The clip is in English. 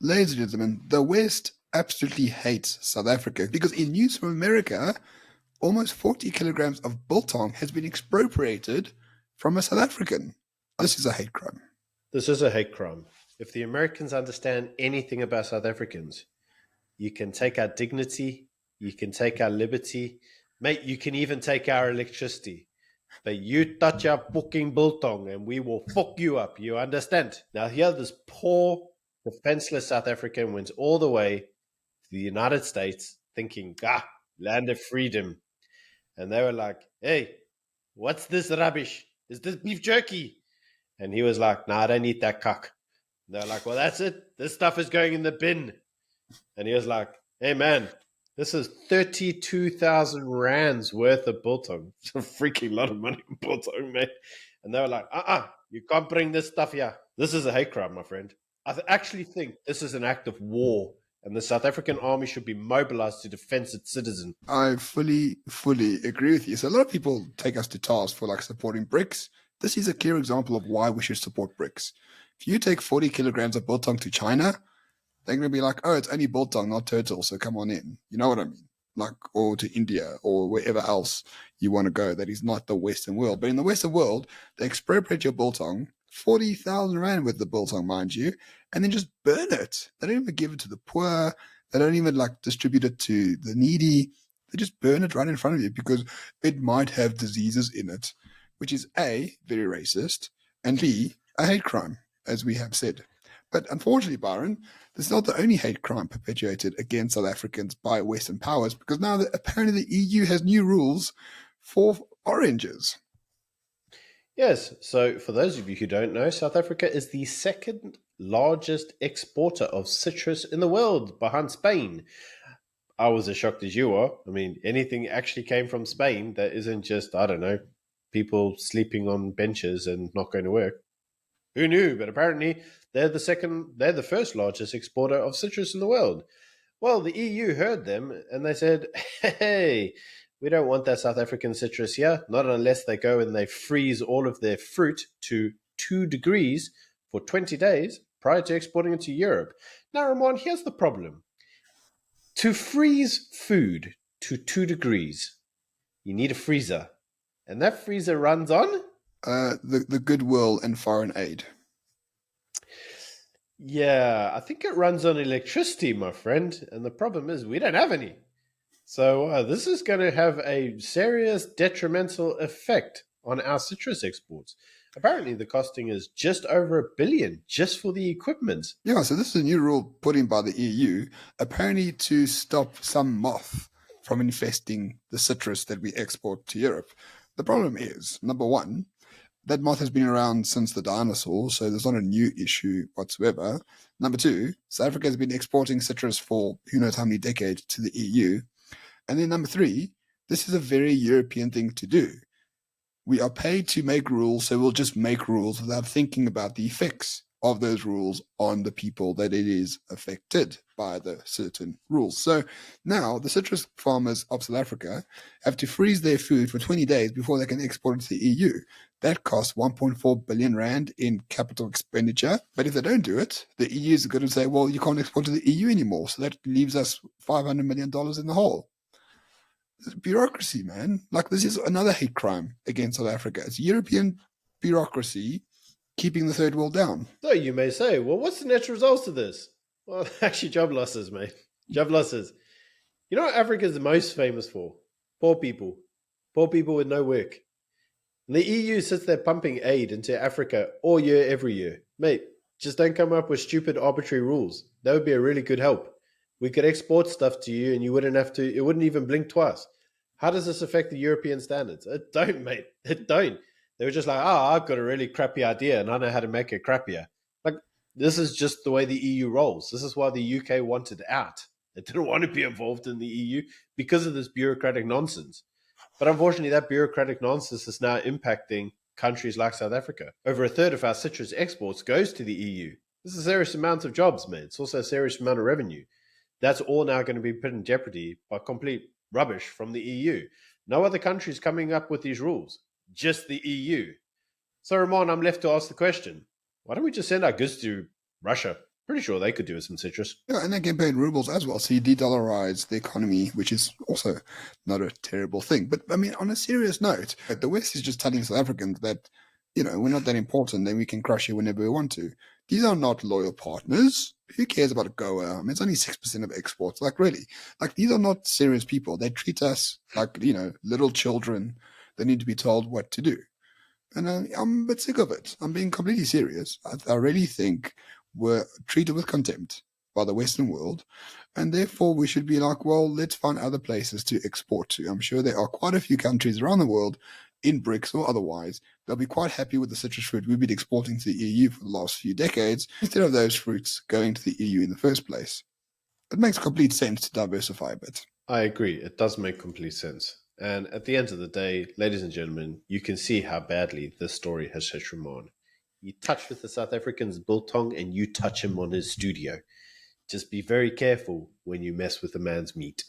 Ladies and gentlemen, the West absolutely hates South Africa because in news from America, almost 40 kilograms of biltong has been expropriated from a South African. This is a hate crime. This is a hate crime. If the Americans understand anything about South Africans, you can take our dignity, you can take our liberty, mate, you can even take our electricity. But you touch our fucking biltong and we will fuck you up. You understand? Now, here, this poor, defenseless South African went all the way to the United States thinking, land of freedom. And they were like, hey, what's this rubbish? Is this beef jerky? And he was like, I don't eat that cock. And they're like, well, that's it. This stuff is going in the bin. And he was like, hey, man, this is 32,000 rands worth of biltong. It's a freaking lot of money on biltong, mate. And they were like, you can't bring this stuff here. This is a hate crime, my friend. I actually think this is an act of war, and the South African army should be mobilized to defend its citizens. I fully agree with you. So a lot of people take us to task for supporting BRICS. This is a clear example of why we should support BRICS. If you take 40 kilograms of biltong to China, they're going to be like, oh, it's only biltong, not turtle, so come on in. You know what I mean? Or to India or wherever else you want to go that is not the Western world. But in the Western world, they expropriate your biltong, 40,000 rand with the biltong, mind you, and then just burn it. They don't even give it to the poor. They don't even distribute it to the needy. They just burn it right in front of you because it might have diseases in it, which is A, very racist, and B, a hate crime, as we have said. But unfortunately, Byron, this is not the only hate crime perpetuated against South Africans by Western powers, because now apparently the EU has new rules for oranges. Yes, so for those of you who don't know, South Africa is the second largest exporter of citrus in the world, behind Spain. I was as shocked as you are. I mean, anything actually came from Spain that isn't just, I don't know, people sleeping on benches and not going to work. Who knew? But apparently they're the first largest exporter of citrus in the world. Well, the EU heard them and they said, hey, we don't want that South African citrus here, not unless they go and they freeze all of their fruit to 2 degrees for 20 days prior to exporting it to Europe. Now, Ramon, here's the problem. To freeze food to 2 degrees, you need a freezer. And that freezer runs on? The goodwill and foreign aid. Yeah, I think it runs on electricity, my friend. And the problem is we don't have any. So this is going to have a serious detrimental effect on our citrus exports. Apparently, the costing is just over $1 billion just for the equipment. Yeah, so this is a new rule put in by the EU, apparently to stop some moth from infesting the citrus that we export to Europe. The problem is, number one, that moth has been around since the dinosaurs, so there's not a new issue whatsoever. Number two, South Africa has been exporting citrus for who knows how many decades to the EU. And then number three, this is a very European thing to do. We are paid to make rules, so we'll just make rules without thinking about the effects of those rules on the people that it is affected by the certain rules. So now the citrus farmers of South Africa have to freeze their food for 20 days before they can export it to the EU. That costs 1.4 billion rand in capital expenditure. But if they don't do it, the EU is going to say, well, you can't export to the EU anymore. So that leaves us $500 million in the hole. Bureaucracy, man. This is another hate crime against South Africa. It's European bureaucracy keeping the third world down. So you may say, well, what's the net result of this? Well, actually, job losses, mate. Job losses. You know what Africa is the most famous for? Poor people. Poor people with no work. And the EU sits there pumping aid into Africa all year, every year. Mate, just don't come up with stupid, arbitrary rules. That would be a really good help. We could export stuff to you and you wouldn't have to, it wouldn't even blink twice. How does this affect the European standards? It don't, mate. It don't. They were just like, I've got a really crappy idea and I know how to make it crappier. This is just the way the EU rolls. This is why the UK wanted out. It didn't want to be involved in the EU because of this bureaucratic nonsense. But unfortunately, that bureaucratic nonsense is now impacting countries like South Africa. Over a third of our citrus exports goes to the EU. This is a serious amount of jobs, man. It's also a serious amount of revenue. That's all now going to be put in jeopardy by complete rubbish from the EU. No other country is coming up with these rules, just the EU. So, Ramon, I'm left to ask the question, why don't we just send our goods to Russia Pretty sure they could do with some citrus. Yeah, and they get paid rubles as well. So you de-dollarize the economy, which is also not a terrible thing. But I mean, on a serious note, the West is just telling South Africans that, we're not that important, then we can crush you whenever we want to. These are not loyal partners. Who cares about Goa? I mean, it's only 6% of exports. Like, really, like, these are not serious people. They treat us like, little children. They need to be told what to do. And I'm a bit sick of it. I'm being completely serious. I really think we're treated with contempt by the Western world, and therefore we should be like, well, let's find other places to export to. I'm sure there are quite a few countries around the world, in BRICS or otherwise, they'll be quite happy with the citrus fruit we've been exporting to the EU for the last few decades, instead of those fruits going to the EU in the first place. It makes complete sense to diversify a bit. I agree. It does make complete sense. And at the end of the day, ladies and gentlemen, you can see how badly this story has hit Ramon. You touch with the South African's biltong and you touch him on his studio. Just be very careful when you mess with a man's meat.